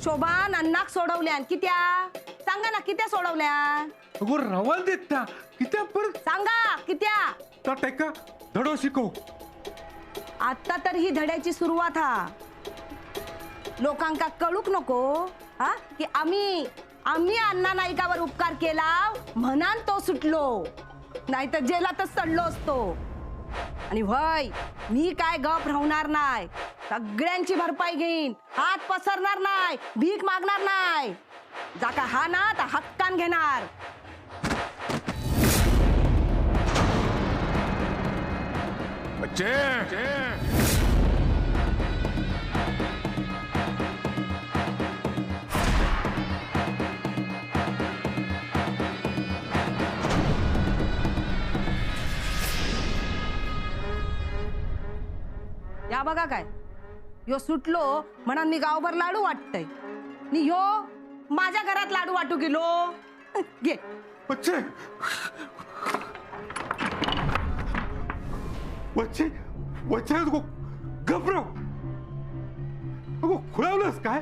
शोभान अन्नाक सोडवल्यान कित्या सांगा ना कित्या सोडवल्यान अगो रवाल देत त्या कित्या परत सांगा कित्या ता तेका धडो शिकव. आता तर ही धड्याची सुरुवात हा. लोकांका कळूक नको हा की आम्ही अण्णा नाईकावर उपकार केला म्हणान तो सुटलो, नाही तर जेलातच सडलो असतो. आणि व्हय मी काय गप राहणार नाही, सगळ्यांची भरपाई घेईन, हात पसरणार नाही, भीक मागणार नाही. जाका हा ना तर हक्कान घेणार. या बघा काय यो सुटलो म्हणून मी गावभर लाडू वाटतय नि ह्यो माझ्या घरात लाडू वाटू गेलो. घे वच्चे वच्चे वच्चे अगो घबराव. अगो खुळावलंस काय?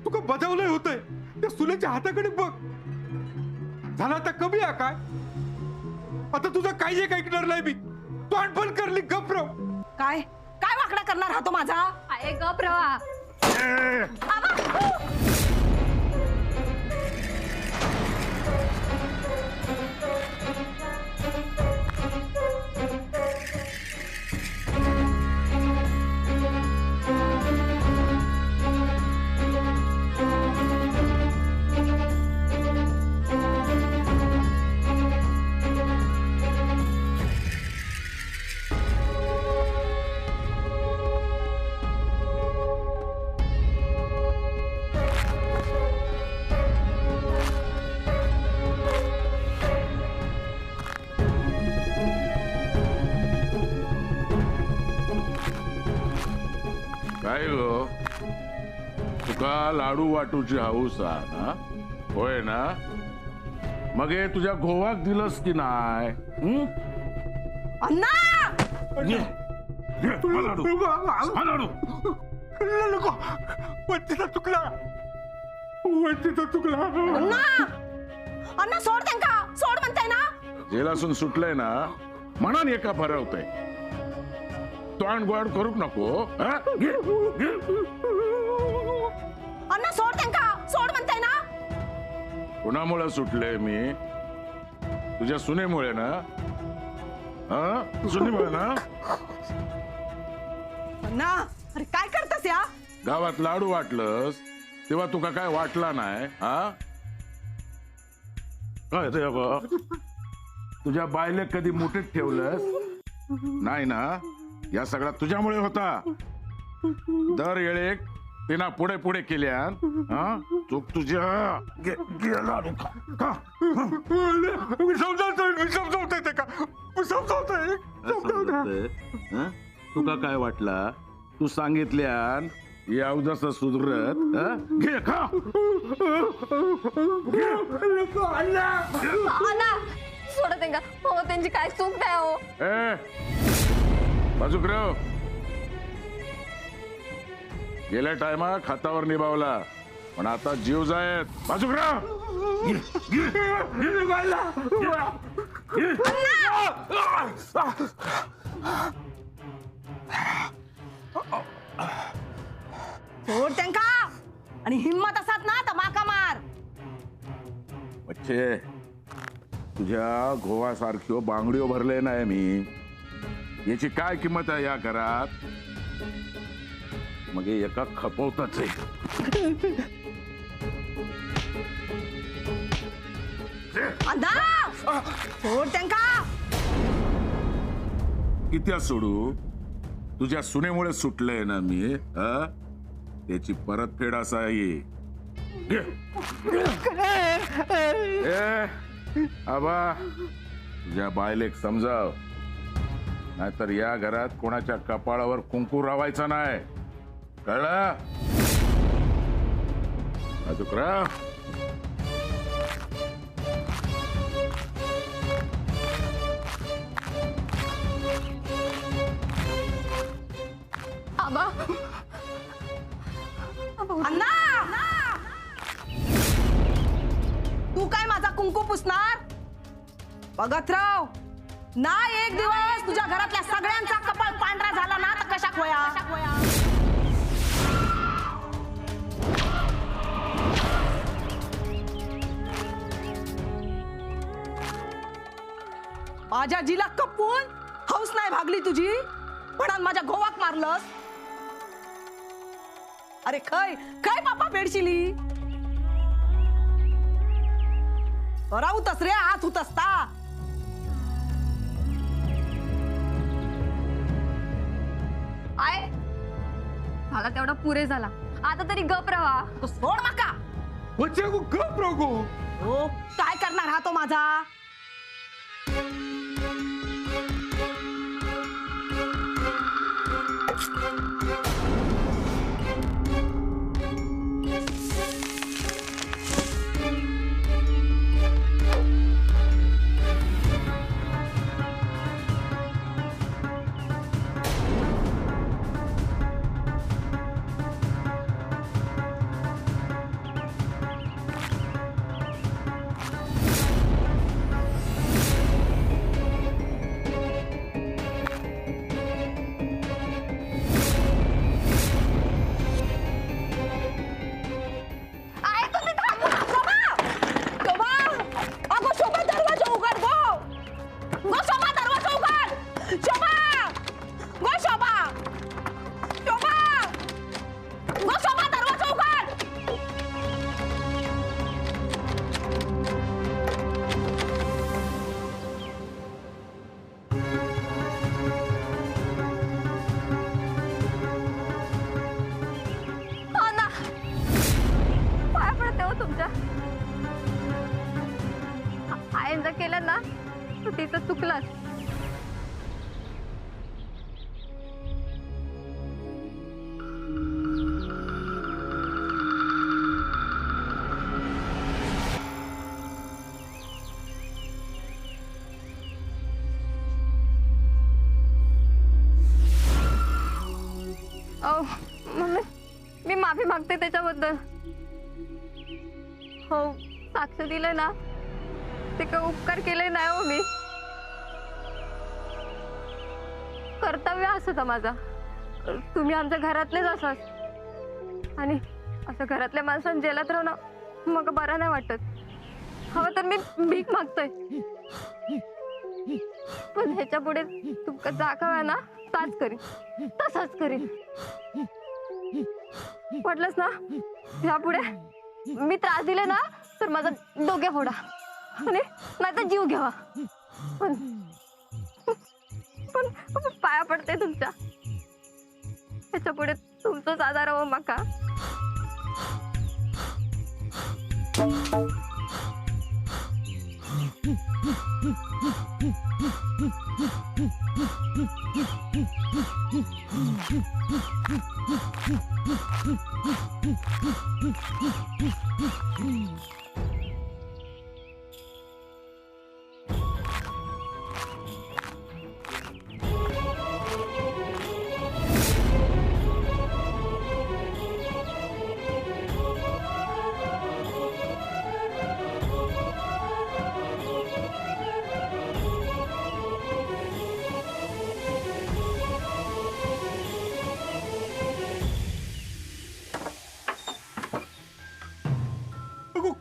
तुका बजावलंय होतंय त्या सुनेच्या हाताकडे बघ. झाला आता कमी आहे काय? आता तुझं काही एक ऐकणार नाही मी. तू आठवण करली घबराव. काय काय वाकडा करणार हा तो माझा? आहे गप रवा. काय गो तुका लाडू वाटूची हाऊस हा ना? होय ना? मग हे तुझ्या घोवाक दिलंस की नाय? अण्णा नको वच्चेचा चुकला. वच्चेचा चुकला. अण्णा अण्णा सोड त्यांका, सोड म्हणताय ना. जेलासून सुटलंय ना म्हणून एका भरवतय. तोंड गोड करूक नको. अण्णा सोड त्यांका, सोड म्हणताय ना. कुणामुळे सुटले मी? तुझ्या सुनेमुळे ना? सुनेमुळे ना? अण्णा अरे काय करतास या? गावात लाडू वाटलंस तेव्हा तुका काय वाटला नाही? हा काय ते बघ, तुझ्या बायले कधी मुठीत ठेवलंस नाही ना? या सगळा तुझ्यामुळे होता. दर येळेक तिना पुढे पुढे केल्यान चूक तुझ्या गेला. मी समजावतोय ते का? मी समजावतोय. तुका काय वाटला? तू सांगितल्यान याव जसं सुधरत घे खा. अण्णा सोडा त्यांना. हो त्यांची काय चूक नाही हो. बाजूकराव गेल्या टायमात खातावर निभावला पण आता जीव जायत. बाजूकराव सोड त्यांका आणि हिम्मत असत ना तर माका मार. बच्चे तुझ्या गोवासारख्यो बांगड्यो भरले नाही मी. याची काय किंमत आहे या घरात? मग हे एका खपवताच आहे. अण्णा सोड त्यांका. कित्या सोडू? तुझ्या सुनेमुळे सुटलंय ना मी. त्याची परतफेड असा आहे. आबा तुझ्या बायलेक समजाव, नाहीतर या घरात कोणाच्या कपाळावर कुंकू रावायचा नाही. कळलं? अजुकरा आबा अण्णा तू काय माझा कुंकू पुसणार? बघत राव ना, एक दिवस तुझ्या घरातल्या सगळ्यांचा कपाळ पांढरा झाला ना तर कशा खोया. माझ्या जिला कपून हौस नाही भागली तुझी, पण माझ्या गोवाक मारलंस. अरे खय खय बापा बेडशिली बरा होतस रे, आत होतस ता. आय मला तेवढा पुरे झाला, आता तरी गप रहा. तू सोड माका. वचे गो गप रहो गो. हो काय करणार हा तो माझा. आयन केलं ना तू तिथं चुकलास. मम्मी मी माफी मागते त्याच्याबद्दल. हो साक्ष दिले ना ते काय उपकार केले नाही हो मी. कर्तव्य असतं माझा. तुम्ही आमच्या घरातलेच असाच आणि असं घरातल्या माणसांनी जेलात राहणं मग बरं नाही वाटत. हवं तर मी भीक मागतोय पण ह्याच्या पुढे तुमका जागा ना ताच करीन तसाच करीन. म्हटलंच ना ह्यापुढे मी त्रास दिले ना तर माझा डोके फोडा आणि नाही तर जीव घ्यावा. पण पण पाया पडते तुमच्या. ह्याच्या पुढे तुमचंच आधार हवं माका.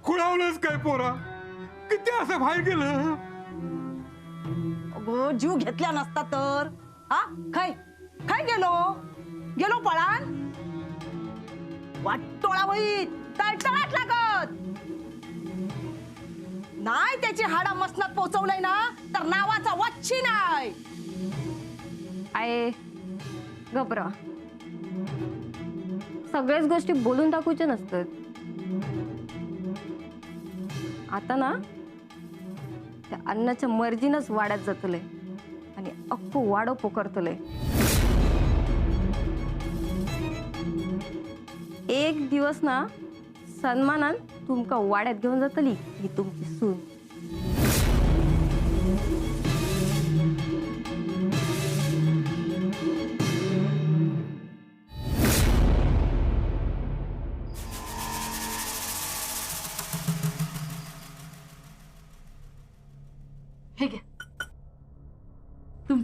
खुळावलंच काय पोरा, किती असं बाहेर गेलं. अगो जीव घेतल्या नसता तर हा खय खय गेलो गेलो पळान. वाटोळा होईत तळतळाट लागत नाही. त्याची हाडा मसनात पोचवलंय ना तर नावाचा वच्छी नाही. आय घबरा, सगळ्याच गोष्टी बोलून टाकूच्या नसतात. आता ना त्या अन्नाच्या मर्जीनच वाड्यात जातले आणि अख्खो वाडो पोकरतले. एक दिवस ना सन्मानान तुमका वाड्यात घेऊन जातली ही तुमची सून.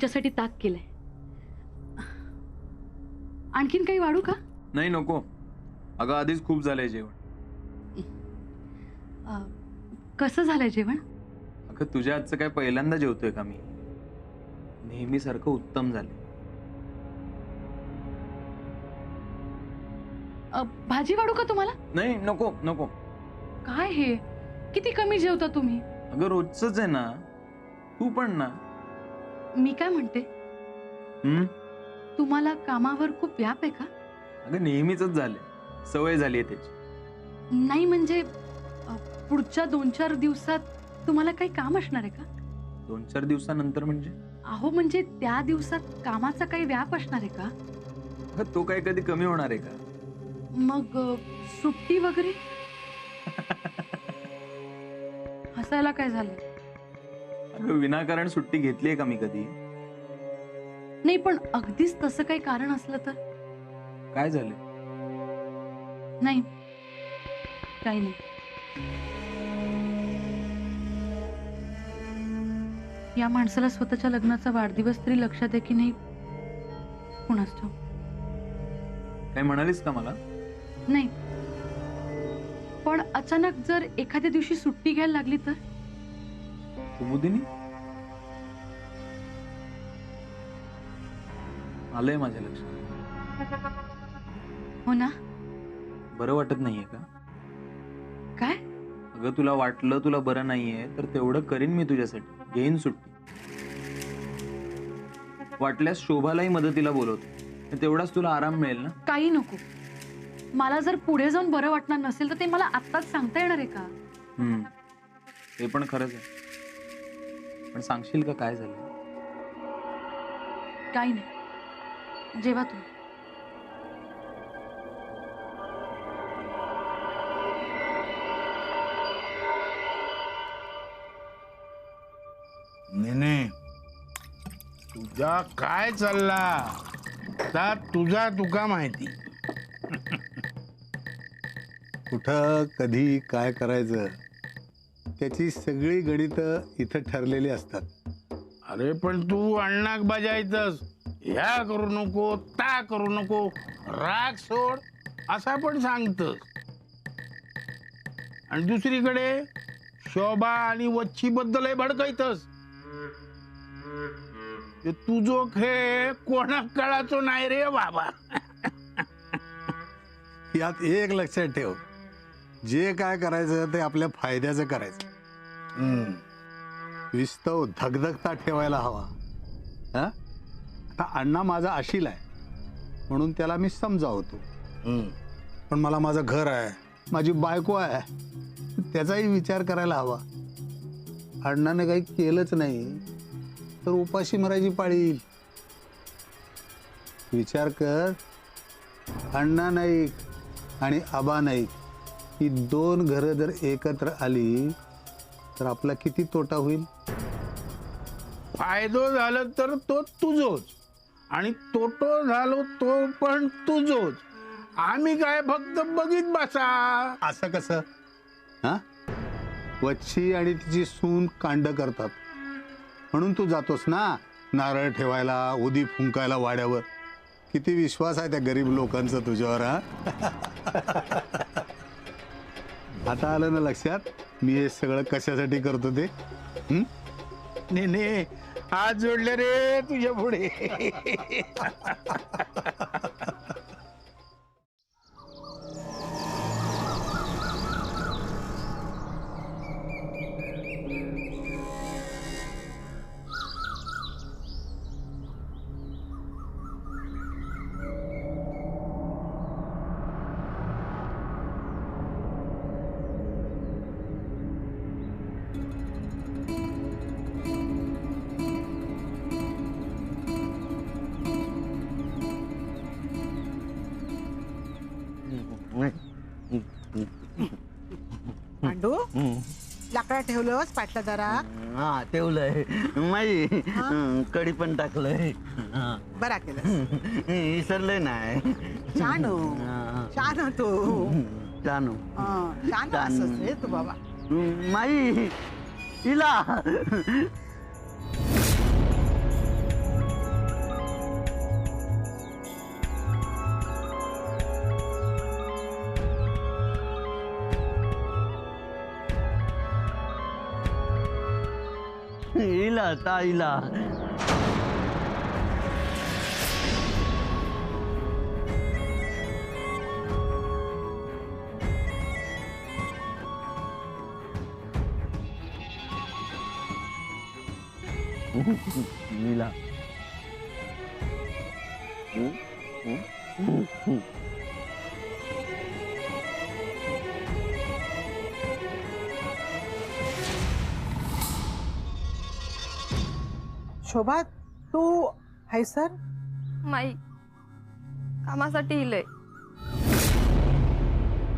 तुमच्यासाठी ताक केलंय. आणखीन काही वाढू का? नाही नको. अगं आधीच खूप झालंय जेवण. कसं झालंय जेवण? अगं तुझ्या आजचं काय पहिल्यांदा जेवतोय का मी? नेहमीसारखं उत्तम झालं. भाजी वाढू का तुम्हाला? नाही नको नको. काय हे, किती कमी जेवता तुम्ही? अगं रोजच आहे ना. तू पण ना. मी काय म्हणते, तुम्हाला कामावर खूप व्याप आहे का? अगं नेहमीच झालंय, सवय झाली आहे त्याची. नाही म्हणजे पुढच्या 2-4 दिवसात तुम्हाला काही काम असणार आहे का? 2-4 दिवसानंतर म्हणजे? अहो म्हणजे त्या दिवसात कामाचा काही व्याप असणार आहे का? अगं तो काय कधी कमी होणार आहे का? मग सुट्टी वगैरे? हसायला काय झालं? अगं विनाकारण सुट्टी घेतलीये का मी कधी? नाही पण अगदीच तसं काही कारण असलं तर? काय झालं? नाही काही नाही. या माणसाला स्वतःच्या लग्नाचा वाढदिवस तरी लक्षात आहे की नाही कुणास ठाऊक. काय म्हणालीस का मला? नाही पण अचानक जर एखाद्या दिवशी सुट्टी घ्यायला लागली तर? कुमुदिनी? आलंय माझ्या लक्षात. हो ना? बरं वाटत नाहीये का? काय? अगं तुला वाटलं तुला बरं नाहीये तर तेवढं करीन मी तुझ्यासाठी. घेईन सुट्टी. वाटल्यास शोभालाही मदतीला बोलवतो. तेवढाच तुला आराम मिळेल ना. काही नको. मला जर पुढे जाऊन बरं वाटणार नसेल तर ते मला आत्ताच सांगता येणार आहे का? ते पण खरंच आहे. पण सांगशील का काय झालं? काही नाही. जेव्हा तुम्ही. नेने तुझा काय चालला ता तुझा तुका माहिती. कुठं कधी काय करायचं त्याची सगळी गणितं इथं ठरलेली असतात. अरे पण तू अण्णाक बजायतस. ह्या करू नको ता करू नको राग सोड असा पण सांगतस. आणि दुसरीकडे शोभा आणि वच्छी बद्दल भडकायतस. तुझो खेळ कोणाक कळाचो नाही रे बाबा. यात एक लक्षात ठेव, जे काय करायचं ते आपल्या फायद्याचं करायचं. विस्तव धगधगता ठेवायला हवा. हा आता अण्णा माझा आशील आहे म्हणून त्याला मी समजावतो. पण मला माझं घर आहे, माझी बायको आहे, त्याचाही विचार करायला हवा. अण्णाने काही केलंच नाही तर उपाशी मरायची पाळी येईल. विचार कर, अण्णा नाईक आणि आबा नाईक ही 2 घरं जर एकत्र आली तर आपला किती तोटा होईल. फायदो झालं तर तो तुझोच आणि तोटो झालो तो पण तुझोच. आम्ही काय फक्त बघित बसा. असं कसं? हा वच्छी आणि तिची सून कांड करतात म्हणून तू जातोस ना नारळ ठेवायला, उदी फुंकायला वाड्यावर. किती विश्वास आहे त्या गरीब लोकांचा तुझ्यावर. हा आता आलं ना लक्षात मी हे सगळं कशासाठी करतो ते? नेने हात जोडले रे तुझ्या पुढे. पांडू लाकडा ठेवलंस पाटला जरा. हा ठेवलंय माई. कढी पण टाकलंय. बरा केलं. विसरलंय नाही. छान छान तू. जानू छान असंच रे तू बाबा. माई इला हिला ताईला. नीला. शोभा तू हाय सर माई कामासाठी इलय.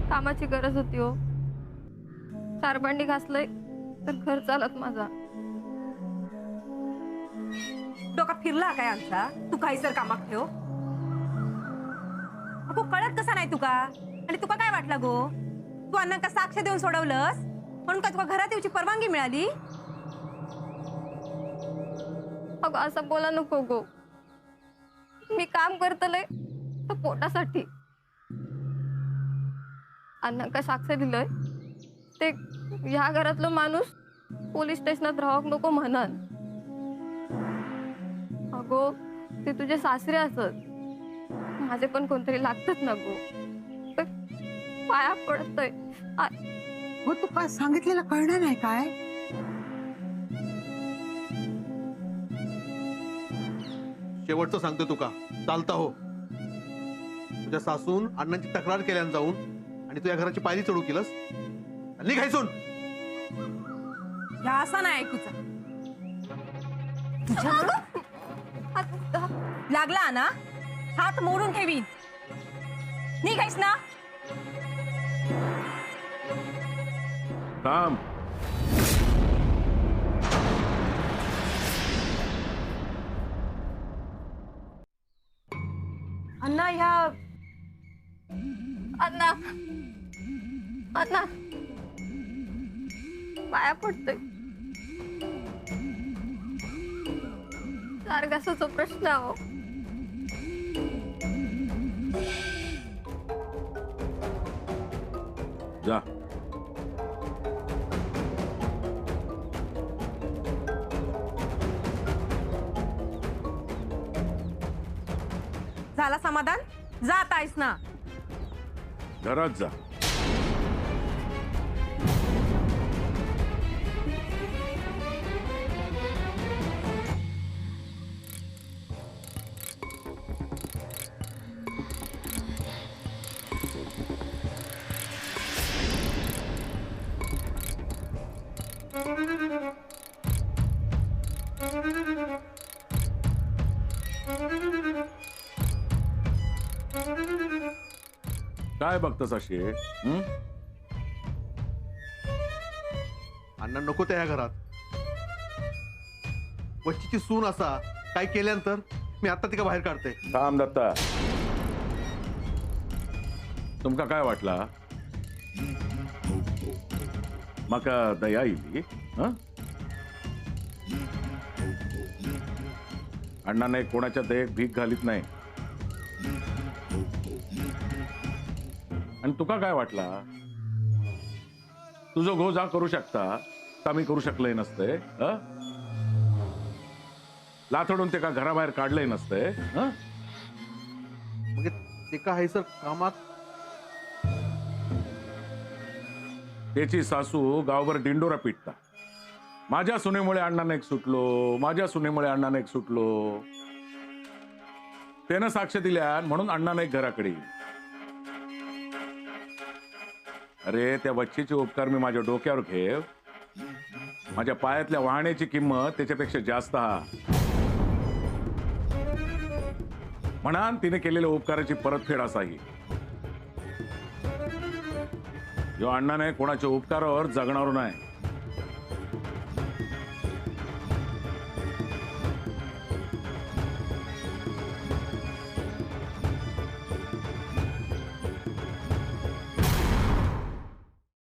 कामाची गरज होती हो. चार भांडी घासलंय तर घर चालत माझा. डोका फिरला काय आमचा? तू काही सर कामाक ठेव. अगो कळत कसा नाही तुका? आणि तुका काय वाटलं गो? तू अण्णांका साक्ष देऊन सोडवलंस म्हणून का तुका घरात येऊची परवानगी मिळाली? अगो असं बोला नको गो. मी काम करतलंय तर पोटासाठी. अण्णांका साक्ष दिलंय ते ह्या घरातलं माणूस पोलीस स्टेशनात राहक नको म्हणन. अगो ते तुझे सासरे असत. माझे पण कोणतरी लागतात ना गो. तर पाया पडतय. हो तू काय सांगितलेलं कळणार नाही काय? शेवटचं सांगतो तुका चालता हो. तुझ्या सासून अण्णांची तक्रार केल्यान जाऊन आणि तू या घराची पायरी चढू केलंस. निघायचून ह्या असा नाही ऐकूचा. लागला ना हात मोडून ठेवीन. निघायस ना? थांब. अण्णा ह्या अण्णा अण्णा पाया पडतोय. चार घासाचा प्रश्न हो. जा. झाला समाधान? जात आहेस ना? घरात जा. काय बघतस अशी? अण्णा नको त्या घरात. वच्चीची सून असा काय केल्यानंतर मी आता तिका बाहेर काढते. थांब दत्ता. तुमका काय वाटला? मका दया येईल? अण्णाने कोणाच्या दयेक भीक घालीत नाही. आणि तुका काय वाटला? तुझं घो जा करू शकता का मी करू शकलंय नसते? लाथडून ते का घराबाहेर काढलंय नसते? मग ते का आहे सर कामात? त्याची सासू गावभर डिंडोरा पिटता. माझ्या सुनेमुळे अण्णाने एक सुटलो, माझ्या सुनेमुळे अण्णाने एक सुटलो. त्यानं साक्ष दिल्या म्हणून अण्णाने एक घराकडे येईल. अरे त्या बच्चीचे उपकार मी माझ्या डोक्यावर घेव. माझ्या पायातल्या वाहण्याची किंमत त्याच्यापेक्षा जास्त हा. म्हणान तिने केलेल्या उपकाराची परतफेड असाही. जो अण्णाने कोणाच्या उपकारावर जगणार नाही.